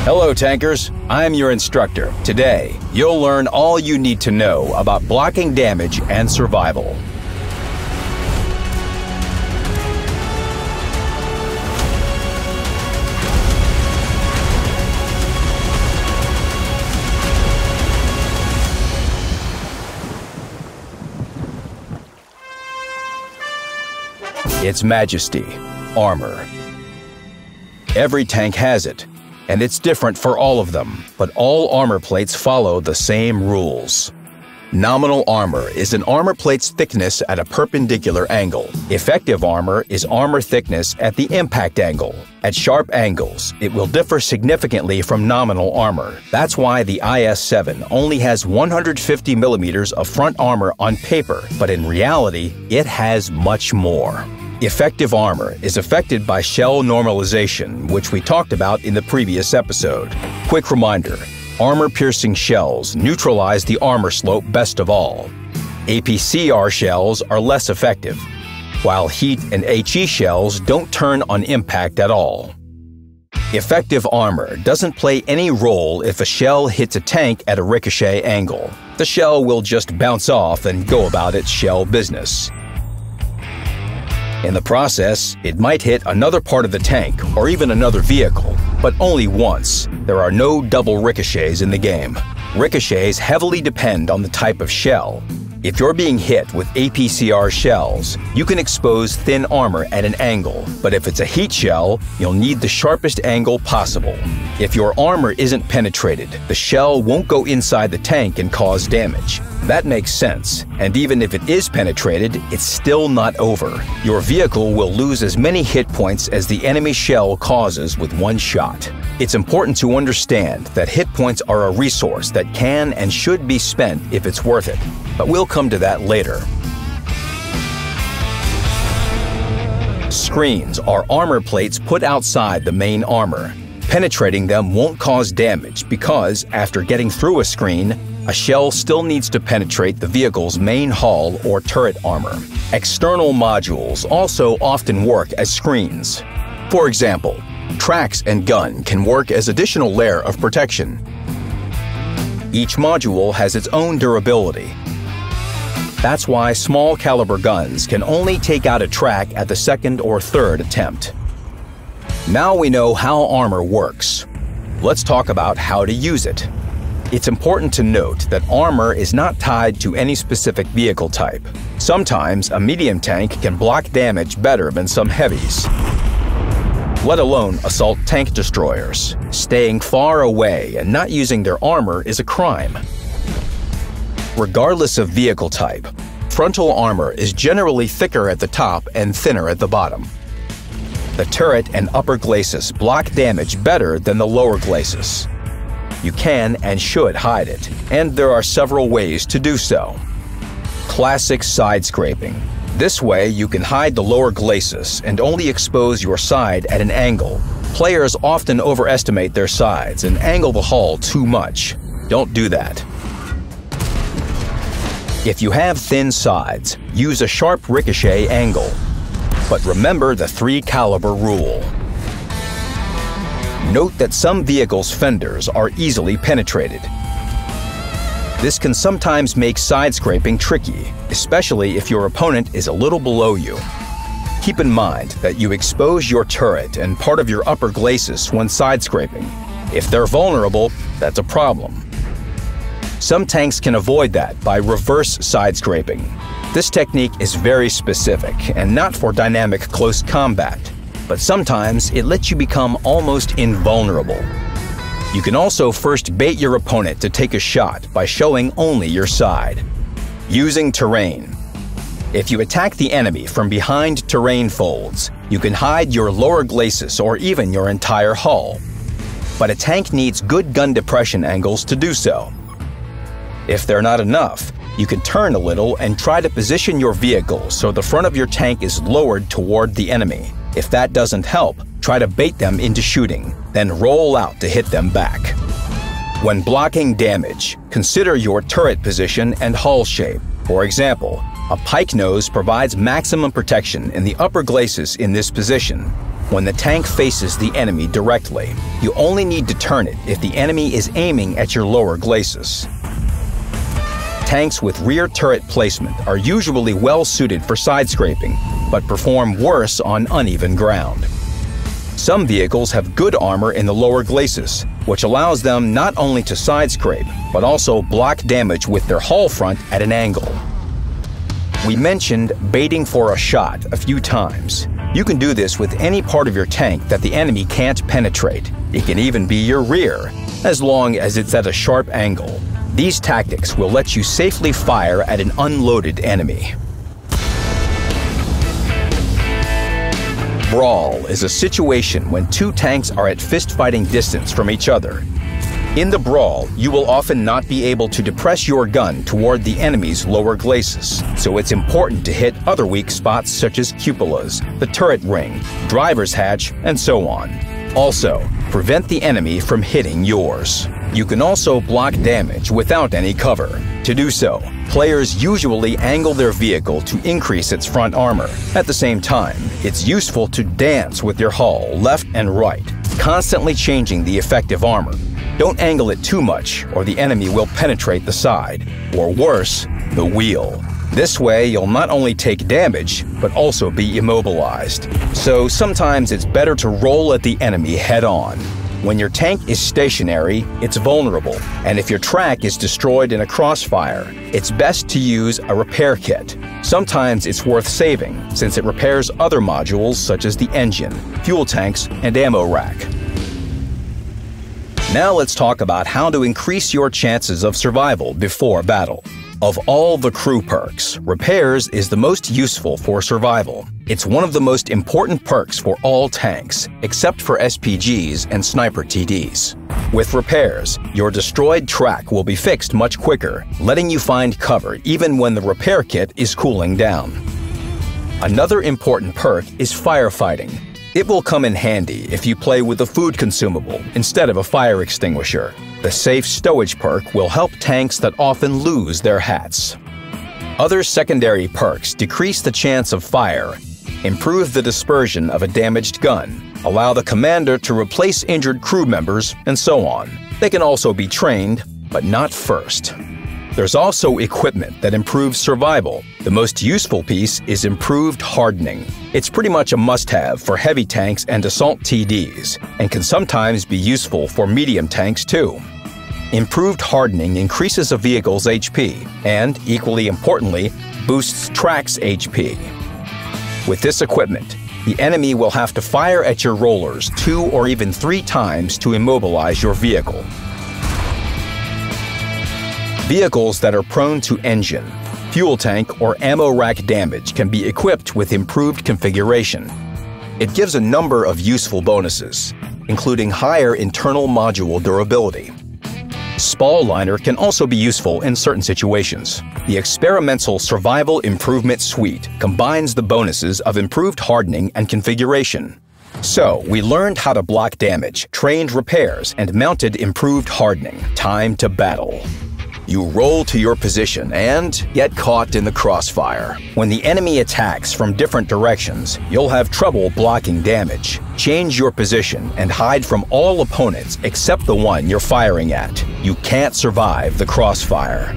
Hello tankers, I'm your instructor. Today, you'll learn all you need to know about blocking damage and survival. Its Majesty, armor. Every tank has it, and it's different for all of them, but all armor plates follow the same rules. Nominal armor is an armor plate's thickness at a perpendicular angle. Effective armor is armor thickness at the impact angle. At sharp angles, it will differ significantly from nominal armor. That's why the IS-7 only has 150 millimeters of front armor on paper, but in reality, it has much more. Effective armor is affected by shell normalization, which we talked about in the previous episode. Quick reminder, armor-piercing shells neutralize the armor slope best of all. APCR shells are less effective, while heat and HE shells don't turn on impact at all. Effective armor doesn't play any role if a shell hits a tank at a ricochet angle. The shell will just bounce off and go about its shell business. In the process, it might hit another part of the tank or even another vehicle, but only once. There are no double ricochets in the game. Ricochets heavily depend on the type of shell. If you're being hit with APCR shells, you can expose thin armor at an angle, but if it's a heat shell, you'll need the sharpest angle possible. If your armor isn't penetrated, the shell won't go inside the tank and cause damage. That makes sense, and even if it is penetrated, it's still not over. Your vehicle will lose as many hit points as the enemy shell causes with one shot. It's important to understand that hit points are a resource that can and should be spent if it's worth it, but we'll come to that later. Screens are armor plates put outside the main armor. Penetrating them won't cause damage because, after getting through a screen, a shell still needs to penetrate the vehicle's main hull or turret armor. External modules also often work as screens. For example, tracks and gun can work as additional layer of protection. Each module has its own durability. That's why small caliber guns can only take out a track at the second or third attempt. Now we know how armor works. Let's talk about how to use it. It's important to note that armor is not tied to any specific vehicle type. Sometimes a medium tank can block damage better than some heavies, let alone assault tank destroyers. Staying far away and not using their armor is a crime. Regardless of vehicle type, frontal armor is generally thicker at the top and thinner at the bottom. The turret and upper glacis block damage better than the lower glacis. You can and should hide it, and there are several ways to do so. Classic side scraping. This way you can hide the lower glacis and only expose your side at an angle. Players often overestimate their sides and angle the hull too much. Don't do that. If you have thin sides, use a sharp ricochet angle. But remember the 3 caliber rule. Note that some vehicles' fenders are easily penetrated. This can sometimes make side scraping tricky, especially if your opponent is a little below you. Keep in mind that you expose your turret and part of your upper glacis when side scraping. If they're vulnerable, that's a problem. Some tanks can avoid that by reverse side scraping. This technique is very specific and not for dynamic close combat, but sometimes it lets you become almost invulnerable. You can also first bait your opponent to take a shot by showing only your side. Using terrain. If you attack the enemy from behind terrain folds, you can hide your lower glacis or even your entire hull. But a tank needs good gun depression angles to do so. If they're not enough, you can turn a little and try to position your vehicle so the front of your tank is lowered toward the enemy. If that doesn't help, try to bait them into shooting, then roll out to hit them back. When blocking damage, consider your turret position and hull shape. For example, a pike nose provides maximum protection in the upper glacis in this position. when the tank faces the enemy directly. You only need to turn it if the enemy is aiming at your lower glacis. Tanks with rear turret placement are usually well suited for side scraping, but perform worse on uneven ground. Some vehicles have good armor in the lower glacis, which allows them not only to side scrape, but also block damage with their hull front at an angle. We mentioned baiting for a shot a few times. You can do this with any part of your tank that the enemy can't penetrate. It can even be your rear, as long as it's at a sharp angle. These tactics will let you safely fire at an unloaded enemy. Brawl is a situation when two tanks are at fist-fighting distance from each other. In the brawl, you will often not be able to depress your gun toward the enemy's lower glacis, so it's important to hit other weak spots such as cupolas, the turret ring, driver's hatch, and so on. Also, prevent the enemy from hitting yours. You can also block damage without any cover. To do so, players usually angle their vehicle to increase its front armor. At the same time, it's useful to dance with your hull left and right, constantly changing the effective armor. Don't angle it too much, or the enemy will penetrate the side, or worse, the wheel. This way, you'll not only take damage, but also be immobilized. So sometimes it's better to roll at the enemy head-on. When your tank is stationary, it's vulnerable, and if your track is destroyed in a crossfire, it's best to use a repair kit. Sometimes it's worth saving, since it repairs other modules such as the engine, fuel tanks, and ammo rack. Now let's talk about how to increase your chances of survival before battle. Of all the crew perks, repairs is the most useful for survival. It's one of the most important perks for all tanks, except for SPGs and sniper TDs. With repairs, your destroyed track will be fixed much quicker, letting you find cover even when the repair kit is cooling down. Another important perk is firefighting. It will come in handy if you play with a food consumable instead of a fire extinguisher. The safe stowage perk will help tanks that often lose their hats. Other secondary perks decrease the chance of fire, improve the dispersion of a damaged gun, allow the commander to replace injured crew members, and so on. They can also be trained, but not first. There's also equipment that improves survival. The most useful piece is improved hardening. It's pretty much a must-have for heavy tanks and assault TDs, and can sometimes be useful for medium tanks too. Improved hardening increases a vehicle's HP, and, equally importantly, boosts track's HP. With this equipment, the enemy will have to fire at your rollers 2 or even 3 times to immobilize your vehicle. Vehicles that are prone to engine, fuel tank, or ammo rack damage can be equipped with improved configuration. It gives a number of useful bonuses, including higher internal module durability. Spall liner can also be useful in certain situations. The experimental Survival Improvement Suite combines the bonuses of improved hardening and configuration. So, we learned how to block damage, trained repairs, and mounted improved hardening. Time to battle. You roll to your position and get caught in the crossfire. When the enemy attacks from different directions, you'll have trouble blocking damage. Change your position and hide from all opponents except the one you're firing at. You can't survive the crossfire.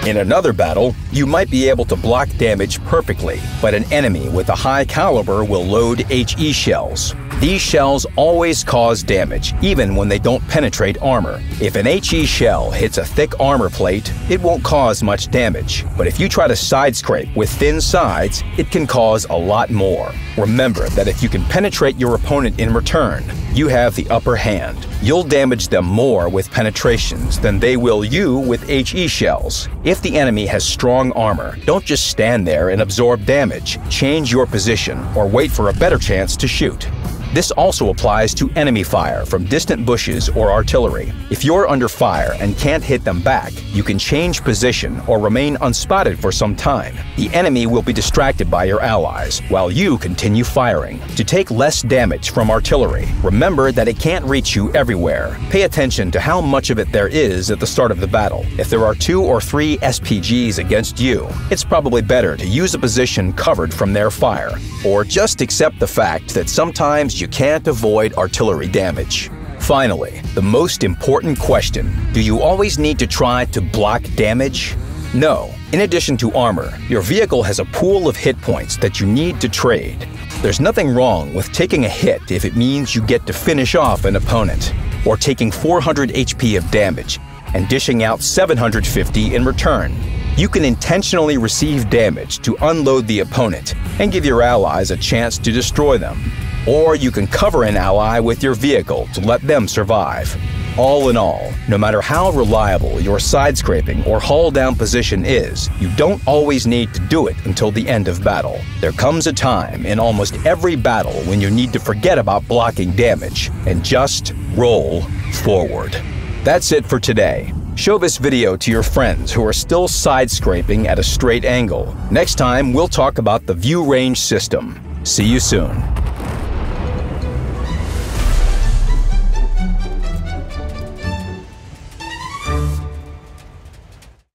In another battle, you might be able to block damage perfectly, but an enemy with a high caliber will load HE shells. These shells always cause damage, even when they don't penetrate armor. If an HE shell hits a thick armor plate, it won't cause much damage. But if you try to side scrape with thin sides, it can cause a lot more. Remember that if you can penetrate your opponent in return, you have the upper hand. You'll damage them more with penetrations than they will you with HE shells. If the enemy has strong armor, don't just stand there and absorb damage. Change your position or wait for a better chance to shoot. This also applies to enemy fire from distant bushes or artillery. If you're under fire and can't hit them back, you can change position or remain unspotted for some time. The enemy will be distracted by your allies, while you continue firing. To take less damage from artillery, remember that it can't reach you everywhere. Pay attention to how much of it there is at the start of the battle. If there are 2 or 3 SPGs against you, it's probably better to use a position covered from their fire, or just accept the fact that sometimes you can't avoid artillery damage. Finally, the most important question: do you always need to try to block damage? No. In addition to armor, your vehicle has a pool of hit points that you need to trade. There's nothing wrong with taking a hit if it means you get to finish off an opponent, or taking 400 HP of damage and dishing out 750 in return. You can intentionally receive damage to unload the opponent and give your allies a chance to destroy them. Or you can cover an ally with your vehicle to let them survive. All in all, no matter how reliable your side-scraping or hull-down position is, you don't always need to do it until the end of battle. There comes a time in almost every battle when you need to forget about blocking damage and just roll forward. That's it for today. Show this video to your friends who are still side-scraping at a straight angle. Next time, we'll talk about the view range system. See you soon.